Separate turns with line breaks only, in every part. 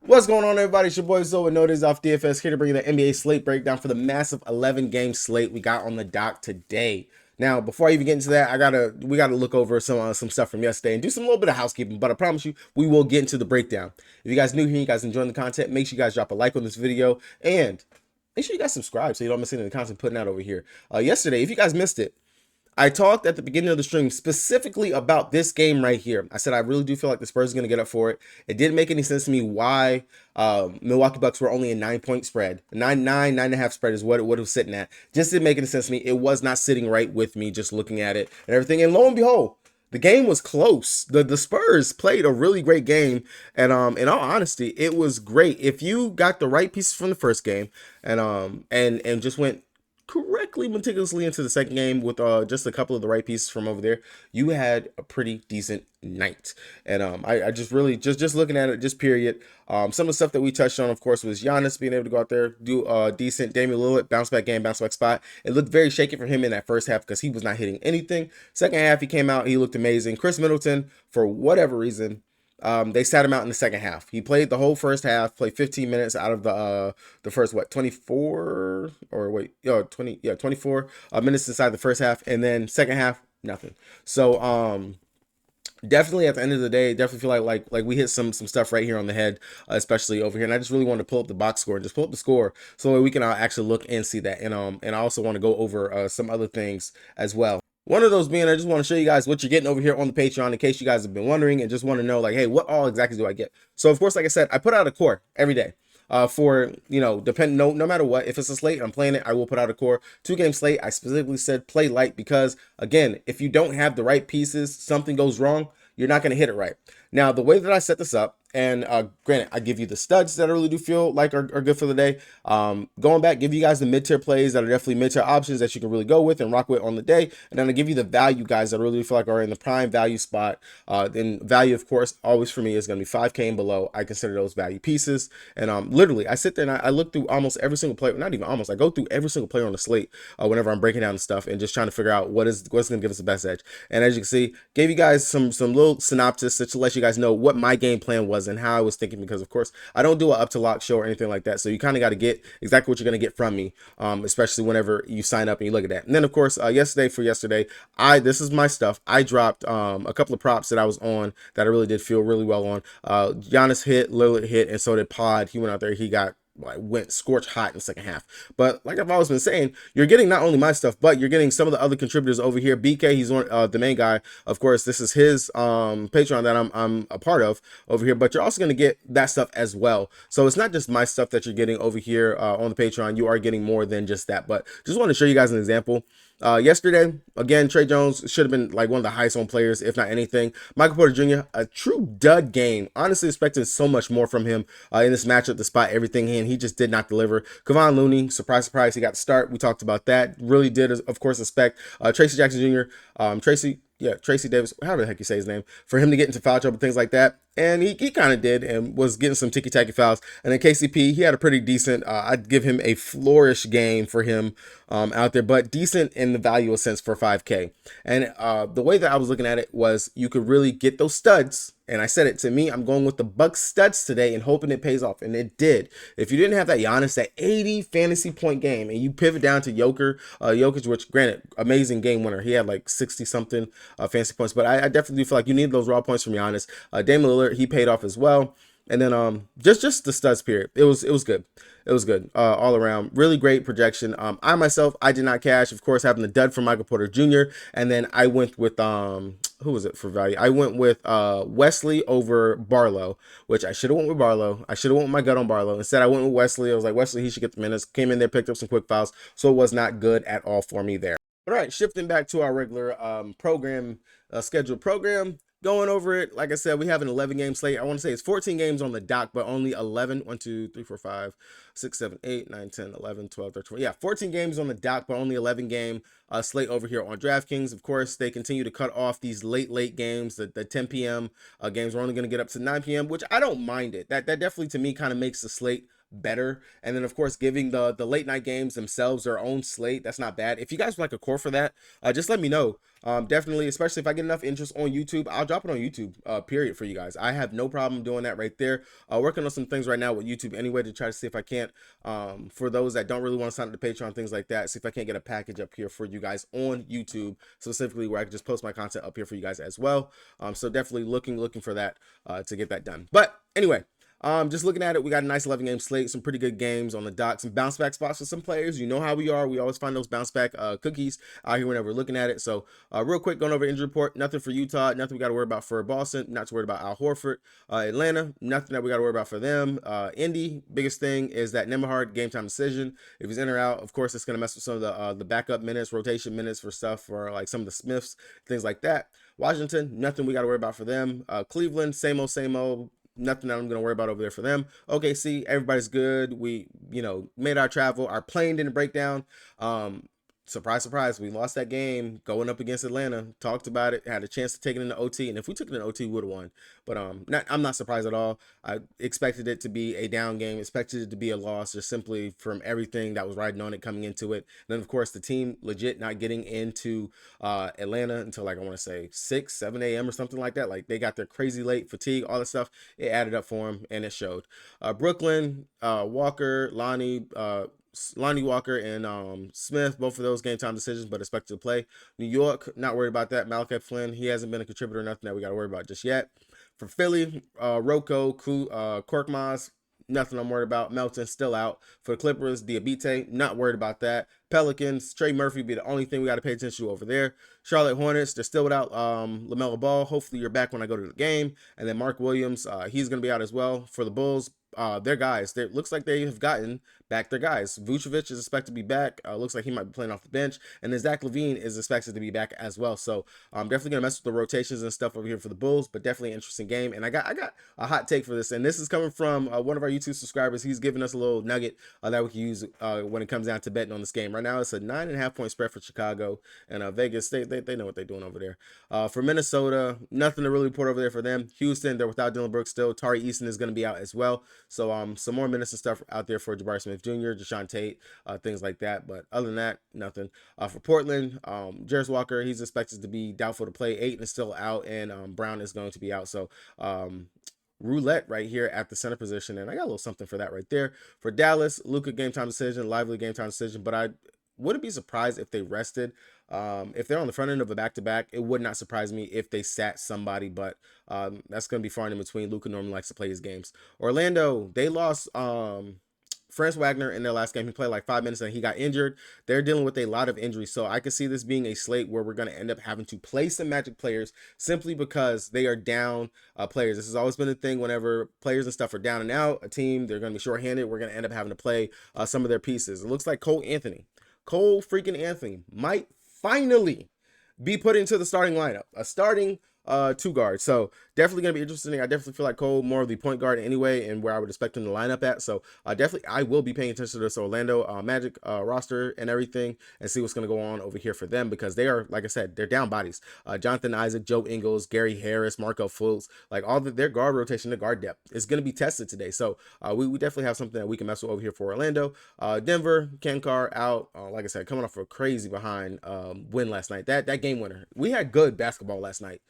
What's going on, everybody? It's your boy Zoe Notice off DFS, here to bring you the NBA slate breakdown for the massive 11-game slate we got on the dock today. Now, before I even get into that, we gotta look over some stuff from yesterday and do some little bit of housekeeping. But I promise you, we will get into the breakdown. If you guys new here, you guys enjoying the content, make sure you guys drop a like on this video and make sure you guys subscribe so you don't miss any of the content putting out over here. Yesterday, if you guys missed it, I talked at the beginning of the stream specifically about this game right here. I said I really do feel like the Spurs are going to get up for it. It didn't make any sense to me why Milwaukee Bucks were only a 9-point spread. 9.5 spread is what it was sitting at. Just didn't make any sense to me. It was not sitting right with me just looking at it and everything. And lo and behold, the game was close. The Spurs played a really great game, and in all honesty, it was great. If you got the right pieces from the first game and just went correctly meticulously into the second game with just a couple of the right pieces from over there, you had a pretty decent night. And I just really just looking at it, just period, some of the stuff that we touched on, of course, was Giannis being able to go out there, do decent. Damian Lillard, bounce back game, bounce back spot. It looked very shaky for him in that first half because he was not hitting anything. Second half, he came out, he looked amazing. Chris Middleton, for whatever reason, they sat him out in the second half. He played the whole first half, played 15 minutes out of the first 24 or wait, 24 minutes inside the first half, and then second half, nothing. So definitely at the end of the day, definitely feel like we hit some stuff right here on the head, especially over here. And I just really wanted to pull up the box score and just pull up the score so we can actually look and see that. And I also want to go over some other things as well. One of those being, I just want to show you guys what you're getting over here on the Patreon in case you guys have been wondering and just want to know, like, hey, what all exactly do I get? So, of course, like I said, I put out a core every day. For, no matter what, if it's a slate I'm playing it, I will put out a core 2-game slate. I specifically said play light because, again, if you don't have the right pieces, something goes wrong, you're not going to hit it right. Now, the way that I set this up, and granted, I give you the studs that I really do feel like are good for the day. Going back, give you guys the mid-tier plays that are definitely mid-tier options that you can really go with and rock with on the day. And then I give you the value guys that I really feel like are in the prime value spot. Then value, of course, always for me is going to be 5K and below. I consider those value pieces. And literally, I sit there and I look through almost every single player. Not even almost. I go through every single player on the slate whenever I'm breaking down the stuff and just trying to figure out what's going to give us the best edge. And as you can see, gave you guys some little synopsis to let you guys know what my game plan was and how I was thinking, because of course I don't do an up to lock show or anything like that, so you kind of got to get exactly what you're going to get from me, especially whenever you sign up and you look at that. And then of course yesterday, this is my stuff. I dropped a couple of props that I was on that I really did feel really well on. Giannis hit, Lillard hit, and so did Pod. He went out there, he went scorch hot in the second half. But like I've always been saying, you're getting not only my stuff, but you're getting some of the other contributors over here. BK, he's one, the main guy. Of course, this is his Patreon that I'm a part of over here, but you're also going to get that stuff as well. So it's not just my stuff that you're getting over here on the Patreon. You are getting more than just that. But just want to show you guys an example. Yesterday, again, Trey Jones should have been like one of the highest owned players, if not anything. Michael Porter Jr., a true dud game. Honestly, expected so much more from him in this matchup, despite everything he just did not deliver. Kevon Looney, surprise, he got the start. We talked about that. Really did, of course, expect Tracy Jackson Jr., Tracy Davis, however the heck you say his name, for him to get into foul trouble, things like that. And he kind of did and was getting some ticky-tacky fouls. And then KCP, he had a pretty decent, I'd give him a flourish game for him out there, but decent in the value sense for 5K. And the way that I was looking at it was you could really get those studs. And I said it, to me, I'm going with the Bucks studs today and hoping it pays off. And it did. If you didn't have that Giannis, that 80 fantasy point game, and you pivot down to Jokic, which granted, amazing game winner. He had like 60 something fantasy points, but I definitely feel like you need those raw points from Giannis. Damian Lillard, he paid off as well. And then just the studs period. It was good. It was good all around. Really great projection. I did not cash, of course, having the dud from Michael Porter Jr. And then I went with who was it for value? I went with Wesley over Barlow, which I should have went with Barlow. I should have went with my gut on Barlow. Instead, I went with Wesley. I was like, Wesley, he should get the minutes. Came in there, picked up some quick fouls. So it was not good at all for me there. All right, shifting back to our regular scheduled program. Going over it, like I said, we have an 11-game slate. I want to say it's 14 games on the dock, but only 11. 1, 2, 3, 4, 5, 6, 7, 8, 9, 10, 11, 12, 13, 14. Yeah, 14 games on the dock, but only 11-game slate over here on DraftKings. Of course, they continue to cut off these late games. The 10 p.m. Games are only going to get up to 9 p.m., which I don't mind it. That definitely, to me, kind of makes the slate better. And then of course giving the late night games themselves their own slate. That's not bad. If you guys would like a core for that, just let me know. Definitely, especially if I get enough interest on YouTube, I'll drop it on YouTube, period, for you guys. I have no problem doing that right there. Working on some things right now with YouTube anyway to try to see if I can't, for those that don't really want to sign up to Patreon, things like that, see if I can't get a package up here for you guys on YouTube, specifically where I can just post my content up here for you guys as well. So definitely looking for that to get that done. But anyway, just looking at it, we got a nice 11 game slate, some pretty good games on the dock, some bounce back spots for some players. You know how we are. We always find those bounce back cookies out here whenever we're looking at it. So real quick, going over injury report, nothing for Utah, nothing we got to worry about for Boston, not to worry about Al Horford. Atlanta, nothing that we got to worry about for them. Indy, biggest thing is that Nembhard game time decision. If he's in or out, of course, it's going to mess with some of the backup minutes, rotation minutes for stuff for like some of the Smiths, things like that. Washington, nothing we got to worry about for them. Cleveland, same old. Nothing that I'm going to worry about over there for them. OKC, everybody's good. We, made our travel. Our plane didn't break down. Surprise, surprise, we lost that game going up against Atlanta. Talked about it, had a chance to take it into OT, and if we took it into OT, we would have won. But I'm not surprised at all. I expected it to be a down game, expected it to be a loss, just simply from everything that was riding on it coming into it. And then, of course, the team legit not getting into Atlanta until, like, I want to say 6, 7 a.m. or something like that. Like, they got their crazy late fatigue, all this stuff. It added up for them, and it showed. Brooklyn, Walker, Lonnie Walker and Smith, both of those game time decisions, but expected to play. New York, not worried about that. Malachi Flynn, he hasn't been a contributor, nothing that we got to worry about just yet. For Philly, Rocco, Korkmaz, nothing I'm worried about. Melton still out. For the Clippers, Diabite, not worried about that. Pelicans, Trey Murphy be the only thing we got to pay attention to over there. Charlotte Hornets, they're still without LaMelo Ball. Hopefully you're back when I go to the game. And then Mark Williams, he's going to be out as well. For the Bulls, their guys, looks like they have gotten back their guys. Vucevic is expected to be back. Looks like he might be playing off the bench. And then Zach LaVine is expected to be back as well. So I'm definitely going to mess with the rotations and stuff over here for the Bulls, but definitely an interesting game. And I got a hot take for this. And this is coming from one of our YouTube subscribers. He's giving us a little nugget that we can use when it comes down to betting on this game. Right now, it's a 9.5 point spread for Chicago. And Vegas, they know what they're doing over there. For Minnesota, nothing to really report over there for them. Houston, they're without Dylan Brooks still. Tari Eason is going to be out as well. So some more minutes and stuff out there for Jabari Smith Jr., Deshaun Tate, things like that. But other than that, nothing. For Portland, Jarris Walker, he's expected to be doubtful to play. Ayton is still out, and Brown is going to be out. So roulette right here at the center position, and I got a little something for that right there. For Dallas, Luka game time decision, Lively game time decision, but I wouldn't be surprised if they rested. If they're on the front end of a back-to-back, it would not surprise me if they sat somebody, but that's going to be far in between. Luka normally likes to play his games. Orlando, they lost Franz Wagner in their last game. He played like 5 minutes and he got injured. They're dealing with a lot of injuries, so I could see this being a slate where we're going to end up having to play some Magic players simply because they are down players. This has always been a thing whenever players and stuff are down and out, a team, they're going to be shorthanded. We're going to end up having to play some of their pieces. It looks like Cole freaking Anthony might finally be put into the starting lineup, a starting two guard. So definitely going to be interesting. I definitely feel like Cole more of the point guard anyway, and where I would expect him to line up at. So definitely I will be paying attention to this Orlando Magic roster and everything, and see what's going to go on over here for them, because they are, like I said, they're down bodies. Jonathan Isaac, Joe Ingles, Gary Harris, Marco Fultz, like all their guard rotation, their guard depth is going to be tested today. So we definitely have something that we can mess with over here for Orlando. Denver, Kankar out. Like I said, coming off a crazy behind win last night. That game winner. We had good basketball last night.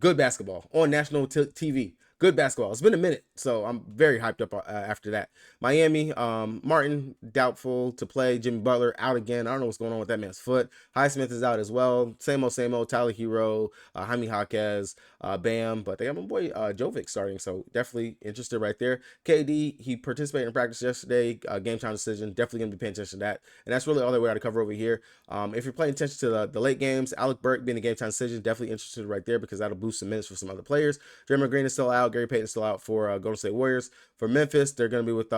Good basketball on national TV. Good basketball. It's been a minute, so I'm very hyped up after that. Miami, Martin, doubtful to play. Jimmy Butler, out again. I don't know what's going on with that man's foot. Highsmith is out as well. Same old. Tyler Hero, Jaime Jaquez, Bam. But they have my boy Jovic starting, so definitely interested right there. KD, he participated in practice yesterday. Game time decision. Definitely going to be paying attention to that. And that's really all that we got to cover over here. If you're paying attention to the late games, Alec Burke being a game time decision, definitely interested right there, because that'll boost some minutes for some other players. Draymond Green is still out. Gary Payton's still out for Golden State Warriors. For Memphis, they're going to be with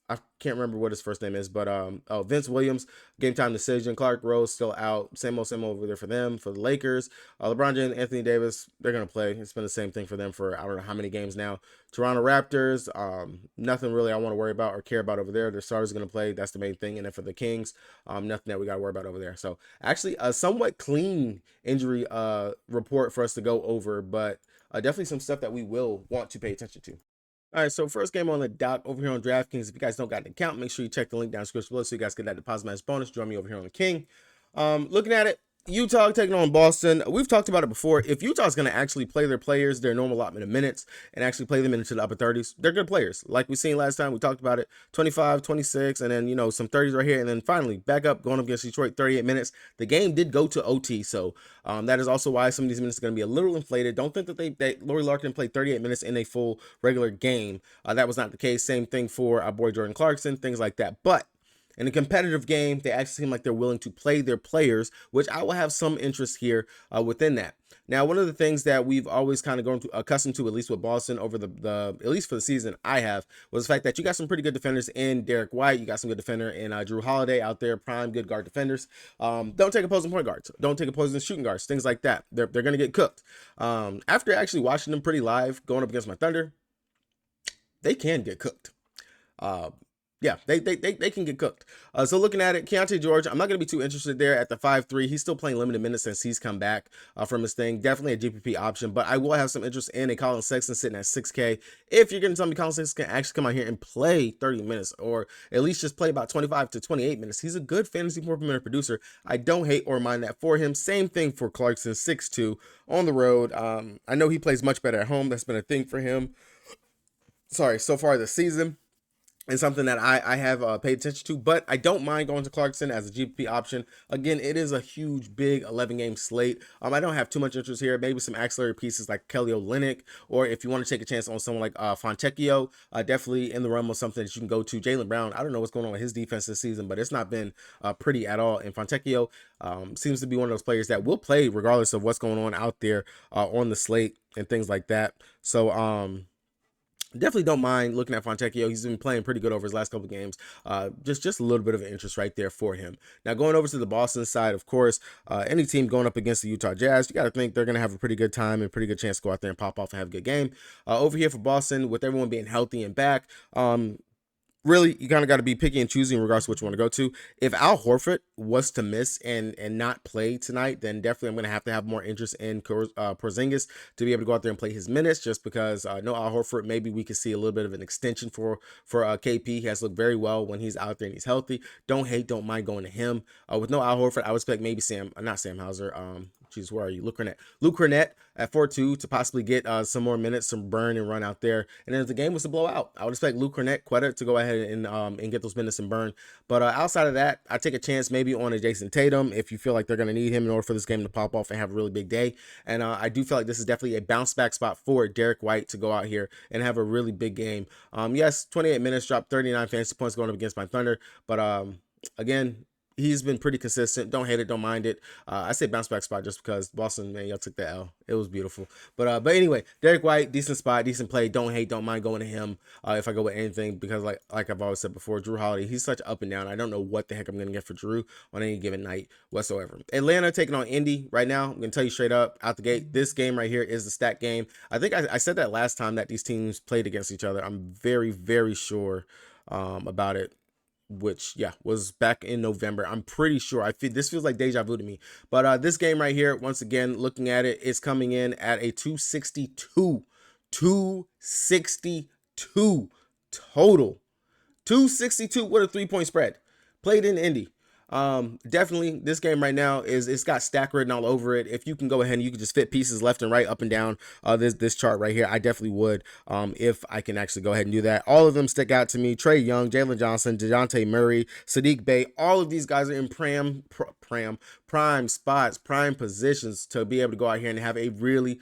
I can't remember what his first name is, but Vince Williams, game time decision. Clark Rose still out. Same old over there for them. For the Lakers, LeBron James, Anthony Davis, they're going to play. It's been the same thing for them for I don't know how many games now. Toronto Raptors, nothing really I want to worry about or care about over there. Their starters going to play. That's the main thing. And then for the Kings, nothing that we got to worry about over there. So actually a somewhat clean injury report for us to go over, but definitely some stuff that we will want to pay attention to. All right, so first game on the dock over here on DraftKings. If you guys don't got an account, make sure you check the link down in the description below so you guys get that deposit match bonus. Join me over here on the King. Looking at it, Utah taking on Boston. We've talked about it before. If Utah's going to actually play their players their normal allotment of minutes and actually play them into the upper 30s, they're good players. Like we seen last time, we talked about it, 25, 26, and then, you know, some 30s right here. And then finally, back up, going up against Detroit, 38 minutes. The game did go to OT, so that is also why some of these minutes are going to be a little inflated. Don't think that Lori Larkin played 38 minutes in a full regular game. That was not the case. Same thing for our boy Jordan Clarkson, things like that. But in a competitive game, they actually seem like they're willing to play their players, which I will have some interest here within that. Now, one of the things that we've always kind of grown accustomed to, at least with Boston over at least for the season I have, was the fact that you got some pretty good defenders in Derek White. You got some good defender in Drew Holiday out there, prime good guard defenders. Don't take opposing point guards. Don't take opposing shooting guards, things like that. They're going to get cooked. After actually watching them pretty live going up against my Thunder, they can get cooked. Yeah, they can get cooked. So looking at it, Keontae George, I'm not going to be too interested there at the 5'3". He's still playing limited minutes since he's come back from his thing. Definitely a GPP option, but I will have some interest in a Colin Sexton sitting at 6K. If you're going to tell me Colin Sexton can actually come out here and play 30 minutes or at least just play about 25 to 28 minutes, he's a good fantasy point per minute producer. I don't hate or mind that for him. Same thing for Clarkson, 6'2", on the road. I know he plays much better at home. That's been a thing for him. Sorry, so far this season. It's something that I have paid attention to, but I don't mind going to Clarkson as a GPP option. Again, it is a huge, big 11-game slate. I don't have too much interest here. Maybe some auxiliary pieces like Kelly Olynyk, or if you want to take a chance on someone like Fontecchio, definitely in the realm of something that you can go to. Jaylen Brown, I don't know what's going on with his defense this season, but it's not been pretty at all. And Fontecchio seems to be one of those players that will play regardless of what's going on out there on the slate and things like that. So, definitely don't mind looking at Fontecchio. He's been playing pretty good over his last couple of games. Just a little bit of an interest right there for him. Now, going over to the Boston side, of course, any team going up against the Utah Jazz, you got to think they're going to have a pretty good time and pretty good chance to go out there and pop off and have a good game. Over here for Boston, with everyone being healthy and back, really, you kind of got to be picky and choosy in regards to what you want to go to. If Al Horford was to miss and not play tonight, then definitely I'm going to have more interest in Porzingis to be able to go out there and play his minutes, just because no Al Horford, maybe we could see a little bit of an extension for KP. He has looked very well when he's out there and he's healthy. Don't mind going to him. With no Al Horford, I would expect maybe not Sam Hauser. Jeez, where are you? Luke Cornett at 4-2 to possibly get some more minutes, some burn and run out there. And then if the game was to blow out, I would expect Luke Cornett, Quetta to go ahead and get those minutes and burn. But outside of that, I take a chance maybe on a Jason Tatum if you feel like they're going to need him in order for this game to pop off and have a really big day. And I do feel like this is definitely a bounce back spot for Derek White to go out here and have a really big game. Yes, 28 minutes, dropped 39 fantasy points going up against my Thunder. But again, he's been pretty consistent. Don't hate it, don't mind it. I say bounce back spot just because Boston, man, y'all took the L. It was beautiful. But anyway, Derek White, decent spot, decent play. Don't hate, don't mind going to him if I go with anything, because like I've always said before, Drew Holiday, he's such up and down. I don't know what the heck I'm going to get for Drew on any given night whatsoever. Atlanta taking on Indy right now. I'm going to tell you straight up out the gate, this game right here is the stat game. I think I said that last time that these teams played against each other. I'm very, very sure about it, which was back in November. I'm pretty sure. This feels like deja vu to me. But this game right here, once again, looking at it, it's coming in at a 262 total. 262 with a 3-point spread. Played in Indy. Definitely this game right now it's got stack written all over it. If you can go ahead and you can just fit pieces left and right, up and down this chart right here, I definitely would if I can actually go ahead and do that. All of them stick out to me. Trae Young, Jalen Johnson, DeJounte Murray, Sadiq Bey, all of these guys are in prime spots, prime positions to be able to go out here and have a really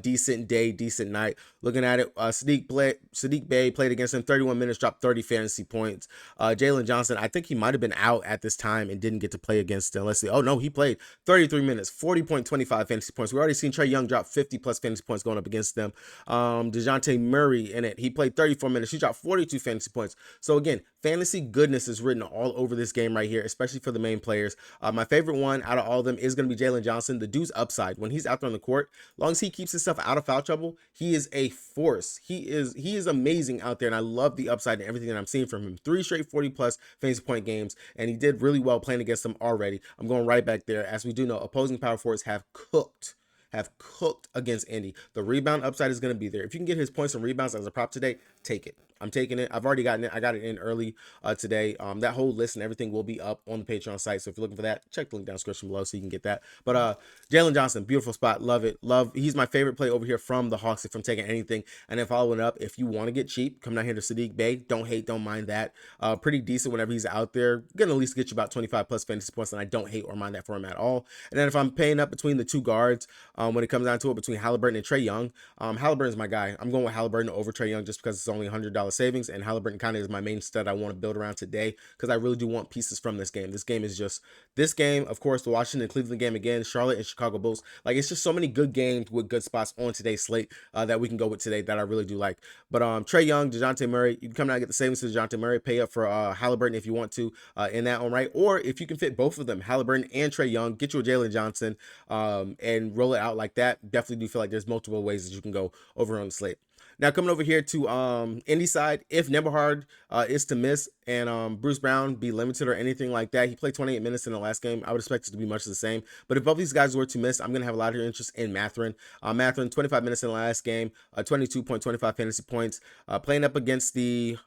decent day, decent night. Looking at it, Sadiq Bey played against him, 31 minutes, dropped 30 fantasy points. Jalen Johnson, I think he might have been out at this time and didn't get to play against him. Let's see. Oh, no, he played 33 minutes, 40.25 fantasy points. We already seen Trae Young drop 50-plus fantasy points going up against them. DeJounte Murray in it. He played 34 minutes. He dropped 42 fantasy points. So, again, fantasy goodness is written all over this game right here, especially for the main players. My favorite one out of all of them is going to be Jalen Johnson. The dude's upside, when he's out there on the court, as long as he keeps himself out of foul trouble, he is a force. He is amazing out there, and I love the upside and everything that I'm seeing from him. 3 straight 40-plus fantasy point games, and he did really well playing against them already. I'm going right back there. As we do know, opposing power forwards have cooked have cooked against Indy. The rebound upside is going to be there. If you can get his points and rebounds as a prop today, take it. I'm taking it. I've already gotten it. I got it in early today. That whole list and everything will be up on the Patreon site. So if you're looking for that, check the link down in the description below so you can get that. But Jalen Johnson, beautiful spot. Love it. Love. He's my favorite play over here from the Hawks if I'm taking anything. And then following up, if you want to get cheap, come down here to Sadiq Bey. Don't hate, don't mind that. Pretty decent whenever he's out there. Gonna at least get you about 25 plus fantasy points, and I don't hate or mind that for him at all. And then if I'm paying up between the two guards, when it comes down to it, between Halliburton and Trae Young, Halliburton's my guy. I'm going with Halliburton over Trae Young just because it's only $100 savings, and Halliburton kind of is my main stud I want to build around today because I really do want pieces from this game. This game is just this game, of course, the Washington Cleveland game again, Charlotte and Chicago Bulls. Like, it's just so many good games with good spots on today's slate that we can go with today that I really do like. But Trae Young, DeJounte Murray, you can come down and get the savings to DeJounte Murray, pay up for Halliburton if you want to in that one, right? Or if you can fit both of them, Halliburton and Trae Young, get you a Jalen Johnson and roll it out like that. Definitely do feel like there's multiple ways that you can go over on the slate. Now coming over here to Indy side, if Nembhard is to miss and Bruce Brown be limited or anything like that, he played 28 minutes in the last game. I would expect it to be much the same. But if both these guys were to miss, I'm going to have a lot of interest in Mathurin. Mathurin, 25 minutes in the last game, 22.25 fantasy points, playing up against the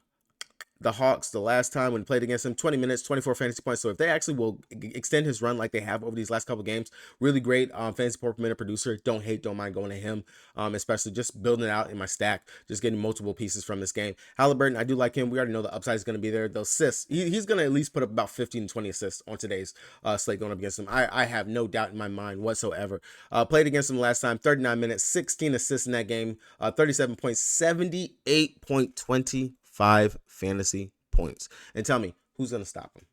Hawks the last time when he played against them, 20 minutes, 24 fantasy points. So if they actually will extend his run like they have over these last couple games, really great fantasy point per minute producer. Don't hate, don't mind going to him, especially just building it out in my stack, just getting multiple pieces from this game. Halliburton, I do like him. We already know the upside is going to be there. The assists, he's going to at least put up about 15 to 20 assists on today's slate going up against him. I have no doubt in my mind whatsoever. Played against him last time, 39 minutes, 16 assists in that game, 37 points, 78.25 fantasy points. And tell me, who's going to stop him?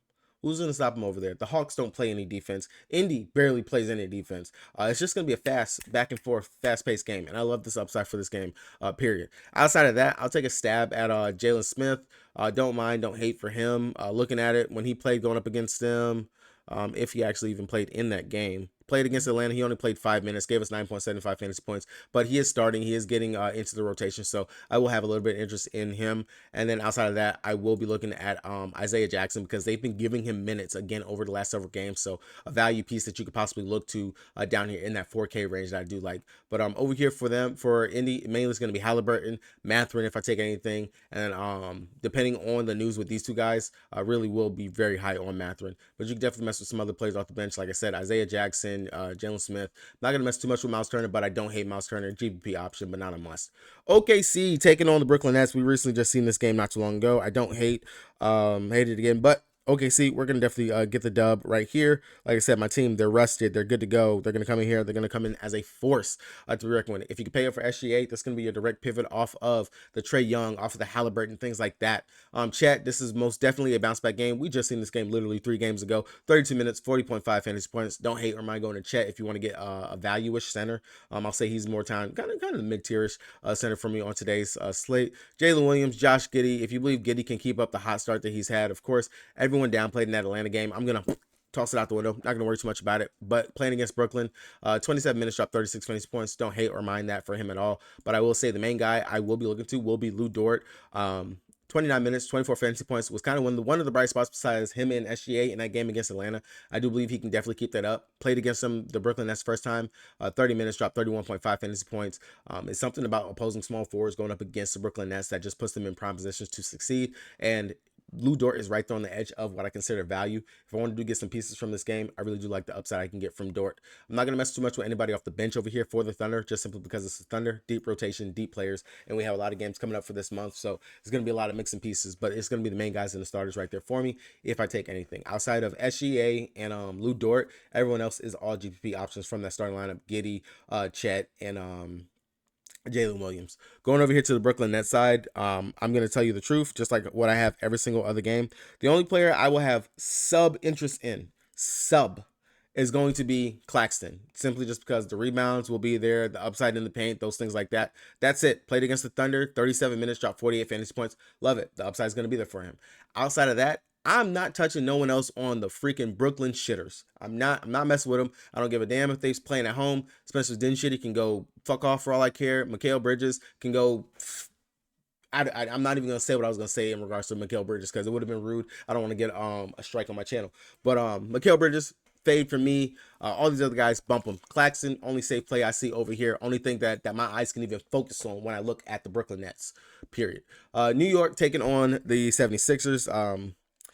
Who's going to stop him over there? The Hawks don't play any defense. Indy barely plays any defense. It's just going to be a fast, back and forth, fast-paced game. And I love this upside for this game, period. Outside of that, I'll take a stab at Jalen Smith. Don't mind, don't hate for him. Looking at it, when he played going up against them, if he actually even played in that game. Played against Atlanta, he only played 5 minutes, gave us 9.75 fantasy points, but he is starting, he is getting into the rotation, so I will have a little bit of interest in him. And then outside of that, I will be looking at Isaiah Jackson because they've been giving him minutes again over the last several games, so a value piece that you could possibly look to down here in that 4K range that I do like. But over here for them, for Indy, mainly it's going to be Halliburton, Mathurin if I take anything, and depending on the news with these two guys, I really will be very high on Mathurin. But you can definitely mess with some other players off the bench, like I said, Isaiah Jackson, Jalen Smith. Not gonna mess too much with Miles Turner, but I don't hate Miles Turner. GPP option, but not a must. OKC taking on the Brooklyn Nets. We recently just seen this game not too long ago. I don't hate it again, but OKC, we're going to definitely get the dub right here. Like I said, my team, they're rested. They're good to go. They're going to come in here. They're going to come in as a force to be reckoned with. If you can pay up for SGA, that's going to be a direct pivot off of the Trae Young, off of the Halliburton, things like that. Chat, this is most definitely a bounce back game. We just seen this game literally 3 games ago. 32 minutes, 40.5 fantasy points. Don't hate or mind going to Chet if you want to get a value-ish center. I'll say he's more time, kind of the mid-tierish center for me on today's slate. Jalen Williams, Josh Giddey. If you believe Giddey can keep up the hot start that he's had, of course, everyone downplayed in that Atlanta game. I'm going to toss it out the window. Not going to worry too much about it. But playing against Brooklyn, 27 minutes, dropped 36 fantasy points. Don't hate or mind that for him at all. But I will say the main guy I will be looking to will be Lou Dort. 29 minutes, 24 fantasy points was kind of one of the bright spots besides him and SGA in that game against Atlanta. I do believe he can definitely keep that up. Played against them, the Brooklyn Nets first time, 30 minutes, dropped 31.5 fantasy points. It's something about opposing small forwards going up against the Brooklyn Nets that just puts them in prime positions to succeed. And Lou Dort is right there on the edge of what I consider value. If I wanted to get some pieces from this game, I really do like the upside I can get from Dort. I'm not going to mess too much with anybody off the bench over here for the Thunder, just simply because it's the Thunder, deep rotation, deep players, and we have a lot of games coming up for this month, so it's going to be a lot of mixing pieces, but it's going to be the main guys and the starters right there for me if I take anything. Outside of SGA and Lou Dort, everyone else is all GPP options from that starting lineup, Giddey, Chet, and Jalen Williams. Going over here to the Brooklyn Nets side, I'm going to tell you the truth, just like what I have every single other game. The only player I will have sub interest in, is going to be Claxton, simply just because the rebounds will be there, the upside in the paint, those things like that. That's it. Played against the Thunder, 37 minutes, dropped 48 fantasy points. Love it. The upside is going to be there for him. Outside of that, I'm not touching no one else on the freaking Brooklyn shitters. I'm not messing with them. I don't give a damn if they're playing at home. Spencer Dinwiddie can go fuck off for all I care. Mikal Bridges can go. I'm not even going to say what I was going to say in regards to Mikal Bridges because it would have been rude. I don't want to get a strike on my channel. But Mikal Bridges, fade for me. All these other guys, bump them. Claxton, only safe play I see over here. Only thing that my eyes can even focus on when I look at the Brooklyn Nets, period. New York taking on the 76ers.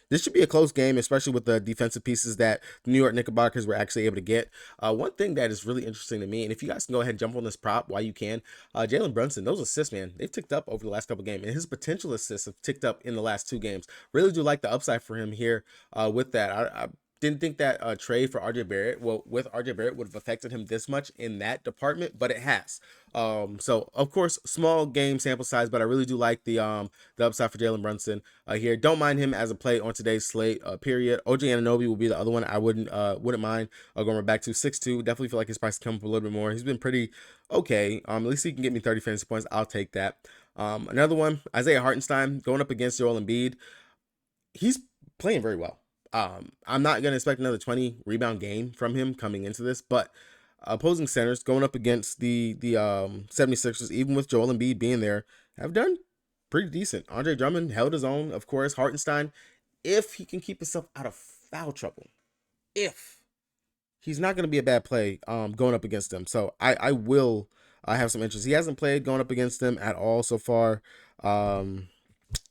This should be a close game, especially with the defensive pieces that the New York Knickerbockers were actually able to get. One thing that is really interesting to me, and if you guys can go ahead and jump on this prop while you can, Jalen Brunson, those assists, man, they've ticked up over the last couple games, and his potential assists have ticked up in the last 2 games. Really do like the upside for him here with that. I didn't think that trade for RJ Barrett, well, with RJ Barrett would have affected him this much in that department, but it has. So of course, small game sample size, but I really do like the upside for Jalen Brunson here. Don't mind him as a play on today's slate. Period. OG Anunoby will be the other one I wouldn't mind going back to 6'2". Definitely feel like his price come up a little bit more. He's been pretty okay. At least he can get me 30 fantasy points. I'll take that. Another one, Isaiah Hartenstein going up against Joel Embiid. He's playing very well. I'm not going to expect another 20 rebound game from him coming into this, but opposing centers going up against the 76ers, even with Joel Embiid being there, have done pretty decent. Andre Drummond held his own, of course. Hartenstein, if he can keep himself out of foul trouble, if he's not going to be a bad play going up against them. So I will have some interest. He hasn't played going up against them at all so far.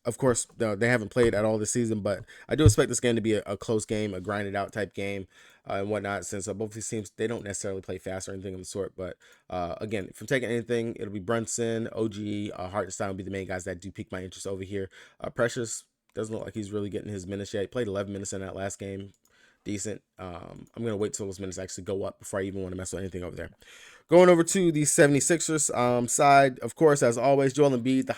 Of course, they haven't played at all this season, but I do expect this game to be a close game, a grinded out type game and whatnot, since both these teams, they don't necessarily play fast or anything of the sort. But again, if I'm taking anything, it'll be Brunson, OG, Hartenstein will be the main guys that do pique my interest over here. Precious doesn't look like he's really getting his minutes yet. He played 11 minutes in that last game. Decent. I'm going to wait till those minutes actually go up before I even want to mess with anything over there. Going over to the 76ers side, of course, as always, Joel Embiid, the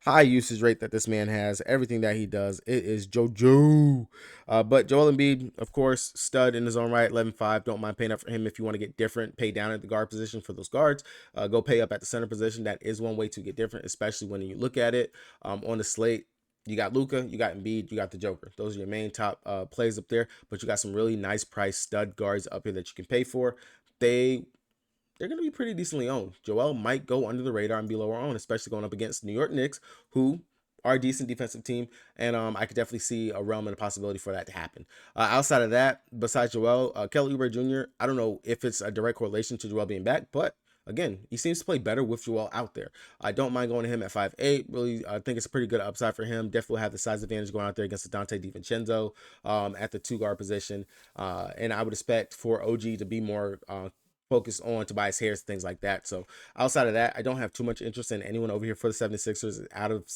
high usage rate that this man has. Everything that he does, it is JoJo. But Joel Embiid, of course, stud in his own right, 11-5. Don't mind paying up for him if you want to get different. Pay down at the guard position for those guards. Go pay up at the center position. That is one way to get different, especially when you look at it on the slate. You got Luka, you got Embiid, you got the Joker. Those are your main top plays up there. But you got some really nice price stud guards up here that you can pay for. They're going to be pretty decently owned. Joel might go under the radar and be lower owned, especially going up against New York Knicks, who are a decent defensive team. And I could definitely see a realm and a possibility for that to happen. Outside of that, besides Joel, Kelly Oubre Jr., I don't know if it's a direct correlation to Joel being back, but again, he seems to play better with Joel out there. I don't mind going to him at 5'8". Really, I think it's a pretty good upside for him. Definitely have the size advantage going out there against Dante DiVincenzo at the 2-guard position. And I would expect for OG to be more focused on Tobias Harris, things like that. So outside of that, I don't have too much interest in anyone over here for the 76ers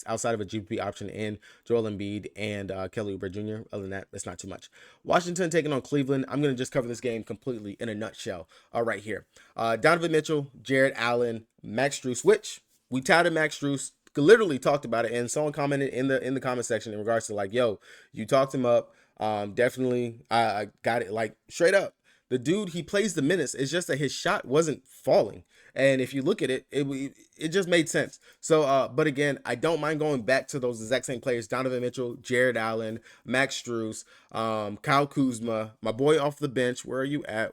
outside of a GPP option in Joel Embiid and Kelly Oubre Jr. Other than that, it's not too much. Washington taking on Cleveland. I'm going to just cover this game completely in a nutshell right here. Donovan Mitchell, Jared Allen, Max Strus, which we touted Max Strus, literally talked about it, and someone commented in the comment section in regards to like, yo, you talked him up. Definitely, I got it, like straight up. The dude, he plays the minutes. It's just that his shot wasn't falling. And if you look at it, it just made sense. So, but again, I don't mind going back to those exact same players: Donovan Mitchell, Jared Allen, Max Strus, Kyle Kuzma, my boy off the bench. Where are you at?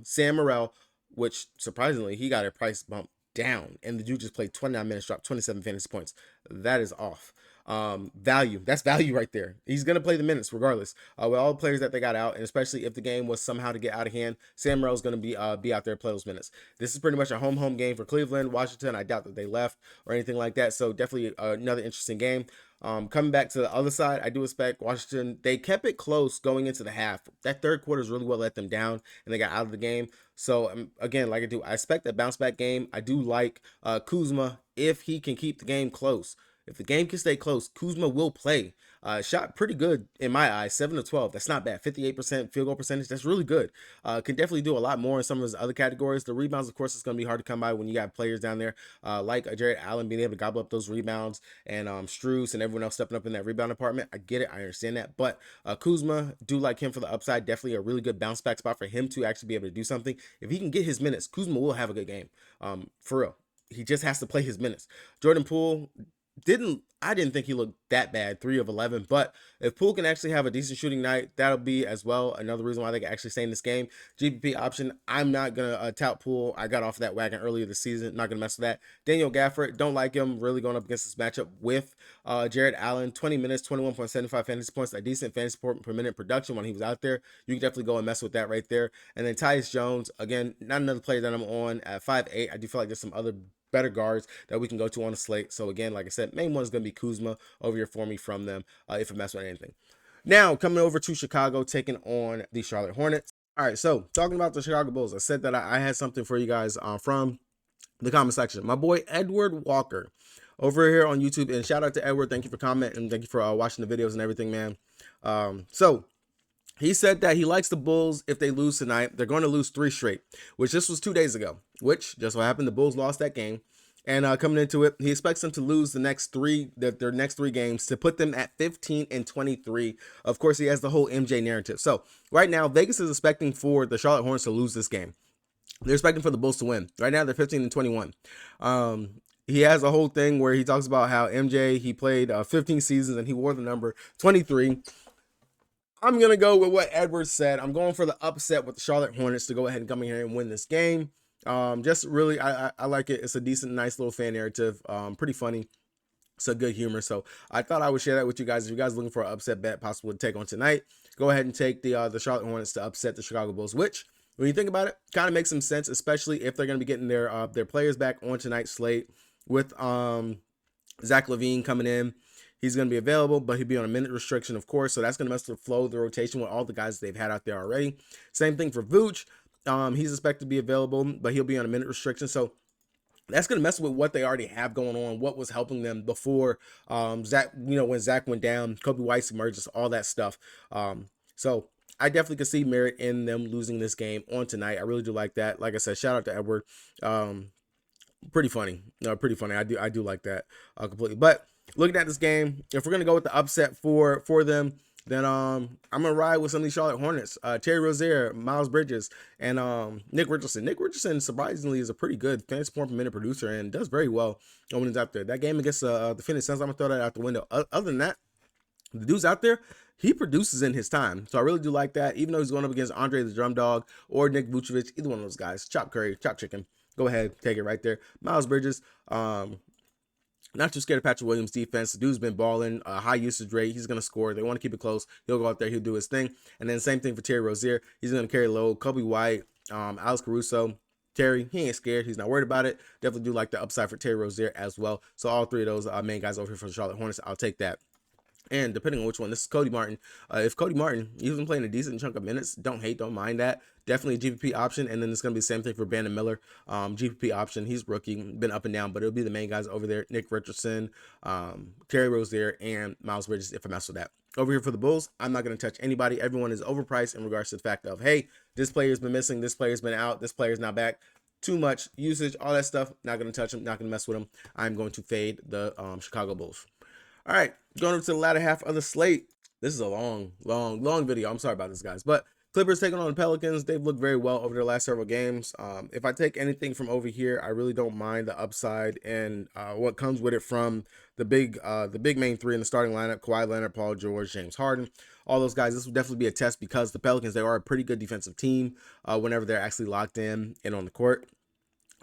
Sam Morrell, which surprisingly, he got a price bump down. And the dude just played 29 minutes, dropped 27 fantasy points. That is off. Value, that's value right there. He's gonna play the minutes regardless with all the players that they got out, and especially if the game was somehow to get out of hand, Sam Morrill's gonna be out there play those minutes. This is pretty much a home game for Cleveland. Washington, I doubt that they left or anything like that, so definitely another interesting game. Coming back to the other side, I do expect Washington. They kept it close going into the half. That third quarter is really what let them down, and they got out of the game. So again, like I expect a bounce back game. I do like Kuzma if he can keep the game close. If the game can stay close, Kuzma will play. Shot pretty good in my eyes, 7 of 12. That's not bad. 58% field goal percentage. That's really good. Can definitely do a lot more in some of his other categories. The rebounds, of course, it's going to be hard to come by when you got players down there like Jared Allen being able to gobble up those rebounds, and Strus and everyone else stepping up in that rebound department. I get it. I understand that. But Kuzma, do like him for the upside. Definitely a really good bounce back spot for him to actually be able to do something. If he can get his minutes, Kuzma will have a good game. For real. He just has to play his minutes. Jordan Poole, I didn't think he looked that bad, 3 of 11. But if Poole can actually have a decent shooting night, that'll be as well another reason why they can actually stay in this game. GPP option, I'm not gonna tout Poole. I got off that wagon earlier this season. Not gonna mess with that. Daniel Gafford, don't like him. Really going up against this matchup with Jared Allen. 20 minutes, 21.75 fantasy points, a decent fantasy point per minute production when he was out there. You can definitely go and mess with that right there. And then Tyus Jones, again, not another player that I'm on at 5'8". I do feel like there's some other better guards that we can go to on the slate. So again, like I said, main one is going to be Kuzma over here for me from them if I mess with anything. Now coming over to Chicago, taking on the Charlotte Hornets. All right, so talking about the Chicago Bulls, I said that I had something for you guys from the comment section. My boy Edward Walker over here on YouTube, and shout out to Edward. Thank you for commenting and thank you for watching the videos and everything, man. So he said that he likes the Bulls if they lose tonight. They're going to lose 3 straight, which this was 2 days ago, which just so happened the Bulls lost that game. And coming into it, he expects them to lose the next their next 3 games to put them at 15-23. Of course, he has the whole MJ narrative. So right now, Vegas is expecting for the Charlotte Hornets to lose this game. They're expecting for the Bulls to win. Right now, they're 15-21. He has a whole thing where he talks about how MJ, he played 15 seasons and he wore the number 23. I'm going to go with what Edwards said. I'm going for the upset with the Charlotte Hornets to go ahead and come in here and win this game. Just really, I like it. It's a decent, nice little fan narrative. Pretty funny. It's a good humor. So I thought I would share that with you guys. If you guys are looking for an upset bet possible to take on tonight, go ahead and take the Charlotte Hornets to upset the Chicago Bulls, which when you think about it, kind of makes some sense, especially if they're going to be getting their players back on tonight's slate with Zach LaVine coming in. He's going to be available, but he'll be on a minute restriction, of course. So that's going to mess with the flow of the rotation with all the guys they've had out there already. Same thing for Vooch. He's expected to be available, but he'll be on a minute restriction. So that's going to mess with what they already have going on, what was helping them before Zach, when Zach went down, Kobe White's emergence, all that stuff. So I definitely could see merit in them losing this game on tonight. I really do like that. Like I said, shout out to Edward. Pretty funny. Pretty funny. I do like that completely. But looking at this game, if we're gonna go with the upset for them, then I'm gonna ride with some of these Charlotte Hornets. Terry Rozier, Miles Bridges, and Nick Richardson. Nick Richardson surprisingly is a pretty good fantasy point per minute producer and does very well when he's out there. That game against the Phoenix Suns, I'm gonna throw that out the window. Other than that, the dude's out there. He produces in his time. So I really do like that. Even though he's going up against Andre the Drum Dog or Nick Vucevic, either one of those guys, chop curry, chop chicken. Go ahead, take it right there. Miles Bridges, not too scared of Patrick Williams' defense. The dude's been balling, high usage rate. He's going to score. They want to keep it close. He'll go out there. He'll do his thing. And then same thing for Terry Rozier. He's going to carry low. Kobe White, Alex Caruso. Terry, he ain't scared. He's not worried about it. Definitely do like the upside for Terry Rozier as well. So all 3 of those main guys over here for the Charlotte Hornets, I'll take that. And depending on which one, this is Cody Martin. If Cody Martin, he's been playing a decent chunk of minutes, don't mind that. Definitely a GPP option. And then it's going to be the same thing for Brandon Miller. GPP option. He's rookie, been up and down, but it'll be the main guys over there. Nick Richardson, Terry Rozier, and Miles Bridges if I mess with that. Over here for the Bulls, I'm not going to touch anybody. Everyone is overpriced in regards to the fact of, hey, this player's been missing, this player's been out, this player's not back. Too much usage, all that stuff. Not going to touch him, not going to mess with him. I'm going to fade the Chicago Bulls. All right, going over to the latter half of the slate. This is a long video. I'm sorry about this, guys. But Clippers taking on the Pelicans. They've looked very well over their last several games. If I take anything from over here, I really don't mind the upside and what comes with it from the big main 3 in the starting lineup: Kawhi Leonard, Paul George, James Harden. All those guys. This will definitely be a test because the Pelicans, they are a pretty good defensive team whenever they're actually locked in and on the court.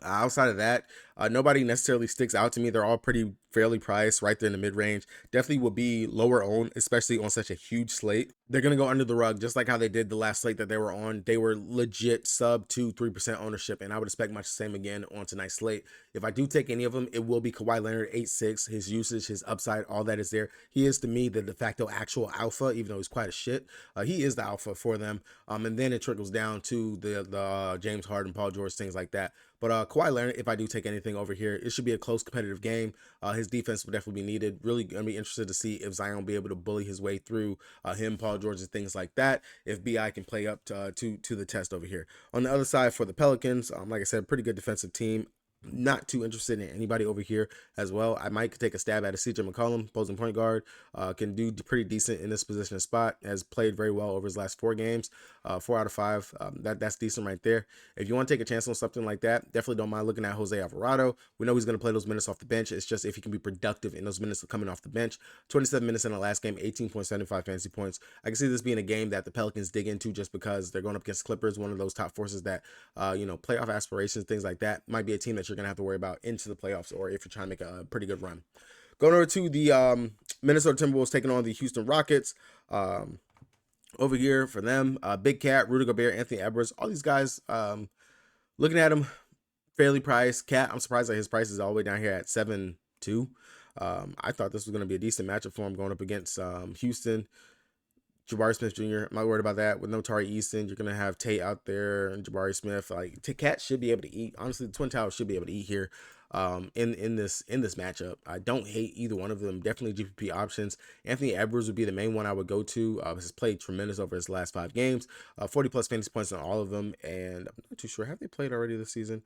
Outside of that, nobody necessarily sticks out to me. They're all pretty fairly priced right there in the mid-range. Definitely will be lower owned, especially on such a huge slate. They're going to go under the rug, just like how they did the last slate that they were on. They were legit sub 2-3% ownership, and I would expect much the same again on tonight's slate. If I do take any of them, it will be Kawhi Leonard, 8'6". His usage, his upside, all that is there. He is, to me, the de facto actual alpha, even though he's quite a shit. He is the alpha for them. And then it trickles down to the James Harden, Paul George, things like that. But Kawhi Leonard, if I do take anything over here, it should be a close competitive game. His defense will definitely be needed. Really going to be interested to see if Zion will be able to bully his way through him, Paul George, and things like that. If BI can play up to the test over here. On the other side for the Pelicans, like I said, pretty good defensive team. Not too interested in anybody over here as well. I might take a stab at a CJ McCollum, opposing point guard. Can do pretty decent in this position of spot. Has played very well over his last 4 games, 4 out of 5. That's decent right there. If you want to take a chance on something like that, definitely don't mind looking at Jose Alvarado. We know he's going to play those minutes off the bench. It's just if he can be productive in those minutes coming off the bench. 27 minutes in the last game, 18.75 fantasy points. I can see this being a game that the Pelicans dig into just because they're going up against Clippers, one of those top forces that, playoff aspirations, things like that. Might be a team that you're going to have to worry about into the playoffs, or if you're trying to make a pretty good run. Going over to the Minnesota Timberwolves taking on the Houston Rockets. Over here for them, Big Cat, Rudy Gobert, Anthony Edwards, all these guys, looking at them, fairly priced. Cat, I'm surprised that his price is all the way down here at 7.2. I thought this was going to be a decent matchup for him going up against Houston. Jabari Smith Jr. I'm not worried about that. With no Tari Easton, you're gonna have Tate out there and Jabari Smith. Like Cat should be able to eat. Honestly, the Twin Towers should be able to eat here. In this matchup, I don't hate either one of them. Definitely GPP options. Anthony Edwards would be the main one I would go to. Has played tremendous over his last 5 games. 40 plus fantasy points on all of them, and I'm not too sure, have they played already this season?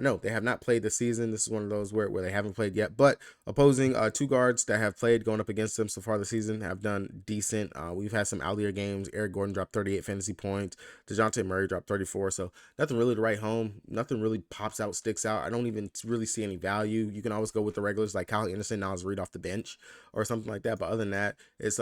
No, they have not played this season. This is one of those where they haven't played yet. But opposing 2 guards that have played going up against them so far this season have done decent. We've had some outlier games. Eric Gordon dropped 38 fantasy points. DeJounte Murray dropped 34. So nothing really to write home. Nothing really pops out, sticks out. I don't even really see any value. You can always go with the regulars like Kyle Anderson, Nas Reed off the bench or something like that. But other than that, it's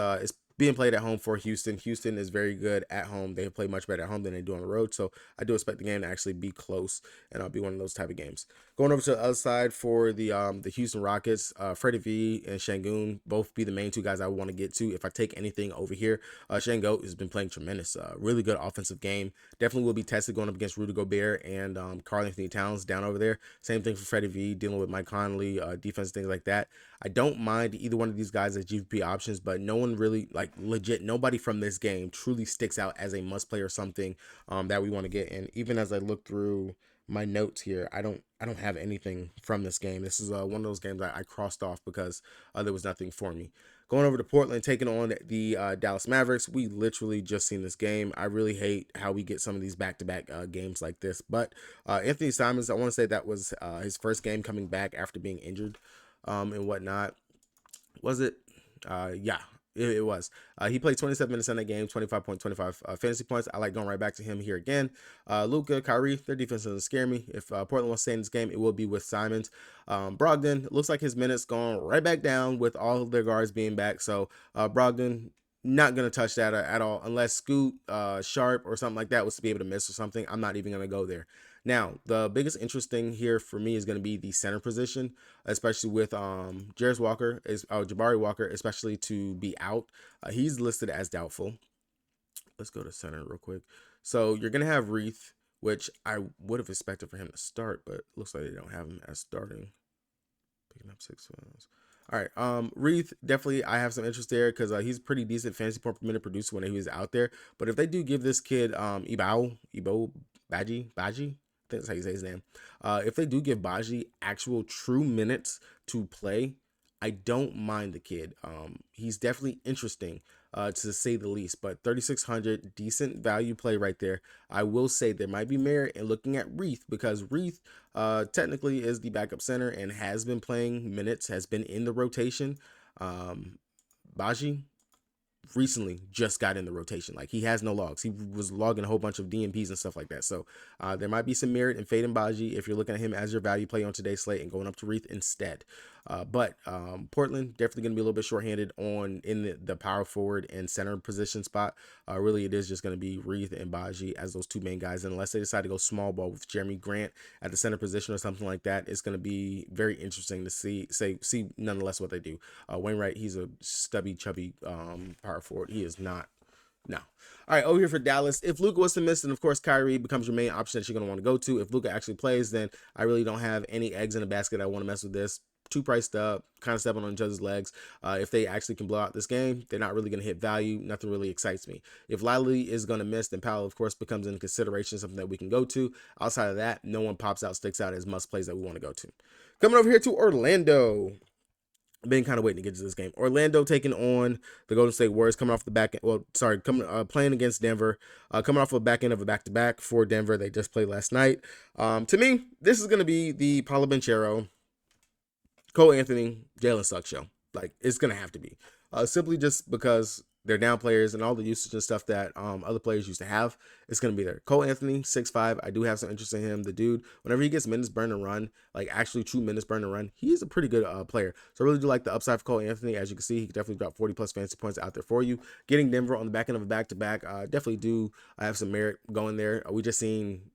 being played at home for Houston. Houston is very good at home. They play much better at home than they do on the road. So I do expect the game to actually be close, and I'll be one of those type of games. Going over to the other side for the Houston Rockets, Freddie V and Şengün both be the main 2 guys I want to get to. If I take anything over here, Şengün has been playing tremendous. Really good offensive game. Definitely will be tested going up against Rudy Gobert and Karl-Anthony Towns down over there. Same thing for Freddie V, dealing with Mike Conley, defense, things like that. I don't mind either one of these guys as GVP options, but no one really, like legit, nobody from this game truly sticks out as a must play or something that we want to get. And even as I look through my notes here, I don't have anything from this game. This is one of those games I crossed off because there was nothing for me. Going over to Portland, taking on the Dallas Mavericks. We literally just seen this game. I really hate how we get some of these back-to-back games like this. But Anthony Simons, I want to say that was his first game coming back after being injured and whatnot. Was it? Yeah, it was. He played 27 minutes in that game, 25.25 fantasy points. I like going right back to him here again. Luka, Kyrie, their defense doesn't scare me. If Portland wants to stay in this game, it will be with Simons. Brogdon, looks like his minutes going right back down with all of their guards being back. So Brogdon, not going to touch that at all unless Scoot, Sharp, or something like that was to be able to miss or something. I'm not even going to go there. Now, the biggest interest thing here for me is going to be the center position, especially with Jabari Walker, especially to be out. He's listed as doubtful. Let's go to center real quick. So you're going to have Reith, which I would have expected for him to start, but looks like they don't have him as starting. Picking up 6 fouls. All right, Reith, definitely I have some interest there because he's a pretty decent fantasy point per minute producer when he was out there. But if they do give this kid Ibo Baji, I think that's how you say his name. If they do give Baji actual true minutes to play, I don't mind the kid. He's definitely interesting, to say the least. But 3,600, decent value play right there. I will say there might be merit in looking at Reith because Reith technically is the backup center and has been playing minutes, has been in the rotation. Baji recently just got in the rotation. Like, he has no logs. He was logging a whole bunch of DMPs and stuff like that. So there might be some merit in fading Baji if you're looking at him as your value play on today's slate and going up to Reith instead. But Portland definitely going to be a little bit shorthanded in the power forward and center position spot. Really, it is just going to be Reith and Baji as those 2 main guys. And unless they decide to go small ball with Jeremy Grant at the center position or something like that, it's going to be very interesting to see nonetheless what they do. Wainwright, he's a stubby, chubby power forward. He is not. No. All right, over here for Dallas. If Luka was to miss, then of course Kyrie becomes your main option that you're going to want to go to. If Luka actually plays, then I really don't have any eggs in the basket. I want to mess with this. Too priced up, kind of stepping on each other's legs. If they actually can blow out this game, they're not really going to hit value. Nothing really excites me. If Lively is going to miss, then Powell, of course, becomes in consideration, something that we can go to. Outside of that, no one pops out, sticks out as must plays that we want to go to. Coming over here to Orlando. been kind of waiting to get to this game. Orlando taking on the Golden State Warriors, coming off the back end. Well, sorry, coming playing against Denver, coming off the back end of a back-to-back for Denver. They just played last night. To me, this is going to be the Paolo Banchero, Cole Anthony, Jalen Suggs show. Like, it's gonna have to be, simply just because they're down players and all the usage and stuff that other players used to have. It's gonna be there. Cole Anthony, 6'5". I do have some interest in him. The dude, whenever he gets minutes burn and run, like actually true minutes burn and run, he's a pretty good player. So I really do like the upside for Cole Anthony. As you can see, he can definitely drop 40 plus fantasy points out there for you. Getting Denver on the back end of a back-to-back, definitely do. I have some merit going there. We just seen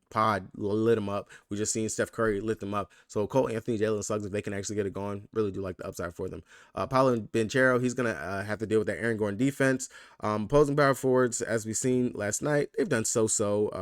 Pod lit him up. We just seen Steph Curry lit them up. So Cole Anthony, Jalen Suggs, if they can actually get it going, really do like the upside for them. Paolo Banchero, he's gonna have to deal with that Aaron Gordon defense. Opposing power forwards, as we've seen last night, they've done so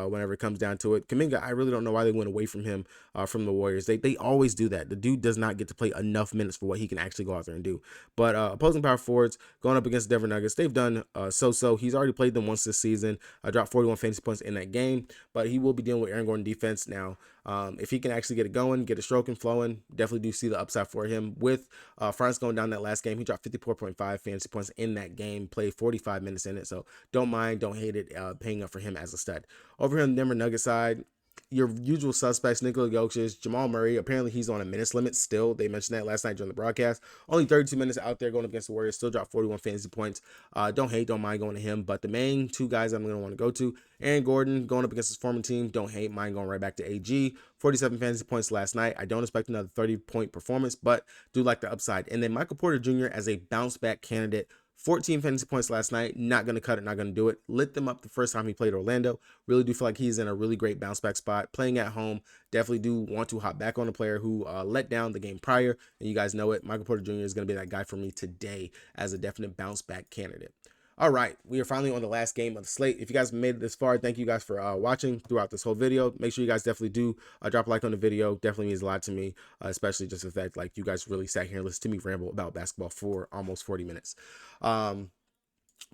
whenever it comes down to it. Kuminga, I really don't know why they went away from him from the Warriors. They always do that. The dude does not get to play enough minutes for what he can actually go out there and do. But opposing power forwards going up against the Denver Nuggets, they've done so. He's already played them once this season. Dropped 41 fantasy points in that game, but he will be dealing with Aaron Gordon defense now. If he can actually get it going, get it stroking, flowing, definitely do see the upside for him. With France going down that last game, he dropped 54.5 fantasy points in that game, played 45 minutes in it. So don't mind, don't hate it, paying up for him as a stud. Over here on the Denver Nuggets side, your usual suspects, Nikola Jokic, Jamal Murray. Apparently, he's on a minutes limit still. They mentioned that last night during the broadcast. Only 32 minutes out there going against the Warriors. Still dropped 41 fantasy points. Don't hate, don't mind going to him. But the main two guys I'm going to want to go to, Aaron Gordon going up against his former team. Don't hate, mind going right back to AG. 47 fantasy points last night. I don't expect another 30-point performance, but do like the upside. And then Michael Porter Jr. as a bounce-back candidate. 14 fantasy points last night. Not going to cut it, not going to do it. Lit them up the first time he played Orlando. Really do feel like he's in a really great bounce back spot. Playing at home, definitely do want to hop back on a player who let down the game prior. And you guys know it. Michael Porter Jr. is going to be that guy for me today as a definite bounce back candidate. All right, we are finally on the last game of the slate. If you guys made it this far, thank you guys for watching throughout this whole video. Make sure you guys definitely do drop a like on the video. Definitely means a lot to me, especially just the fact like you guys really sat here and listened to me ramble about basketball for almost 40 minutes.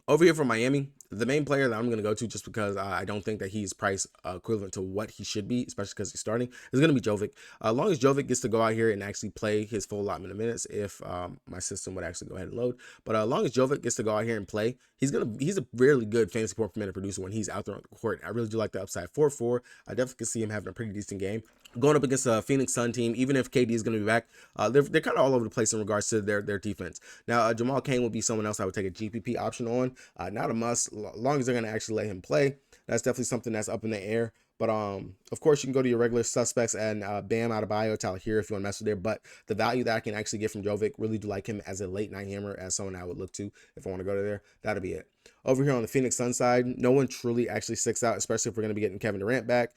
Over here for Miami, the main player that I'm going to go to, just because I don't think that he's priced equivalent to what he should be, especially because he's starting, is going to be Jovic. As long as Jovic gets to go out here and actually play his full allotment of minutes, if my system would actually go ahead and load. But as long as Jovic gets to go out here and play, he's a really good fantasy point per minute producer when he's out there on the court. I really do like the upside. 4-4. I definitely can see him having a pretty decent game. Going up against a Phoenix Sun team, even if KD is going to be back, they're kind of all over the place in regards to their defense. Now, Jamal Cain will be someone else I would take a GPP option on. Not a must, as long as they're going to actually let him play. That's definitely something that's up in the air. But of course, you can go to your regular suspects and Bam Adebayo, Tyler here if you want to mess with there. But the value that I can actually get from Jovic, really do like him as a late night hammer, as someone I would look to if I want to go to there. That'll be it. Over here on the Phoenix Sun side, no one truly actually sticks out, especially if we're going to be getting Kevin Durant back.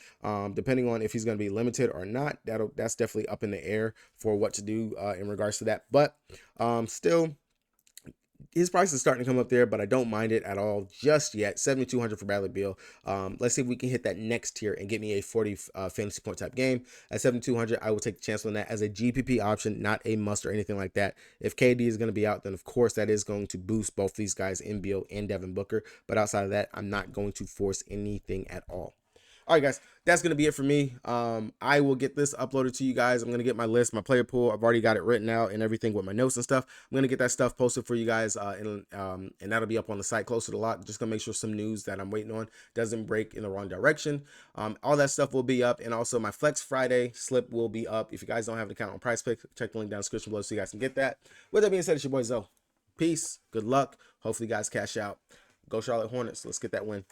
Depending on if he's going to be limited or not, that's definitely up in the air for what to do in regards to that. But still, his price is starting to come up there, but I don't mind it at all just yet. 7,200 for Bradley Beal. Let's see if we can hit that next tier and get me a 40 fantasy point type game. At 7,200, I will take the chance on that as a GPP option, not a must or anything like that. If KD is going to be out, then of course that is going to boost both these guys in Beal and Devin Booker. But outside of that, I'm not going to force anything at all. All right, guys, that's going to be it for me. I will get this uploaded to you guys. I'm going to get my list, my player pool. I've already got it written out and everything with my notes and stuff. I'm going to get that stuff posted for you guys, and that'll be up on the site closer to lot. Just going to make sure some news that I'm waiting on doesn't break in the wrong direction. All that stuff will be up, and also my Flex Friday slip will be up. If you guys don't have an account on PrizePick, check the link down in the description below so you guys can get that. With that being said, it's your boy Zoe. Peace, good luck. Hopefully you guys cash out. Go Charlotte Hornets. Let's get that win.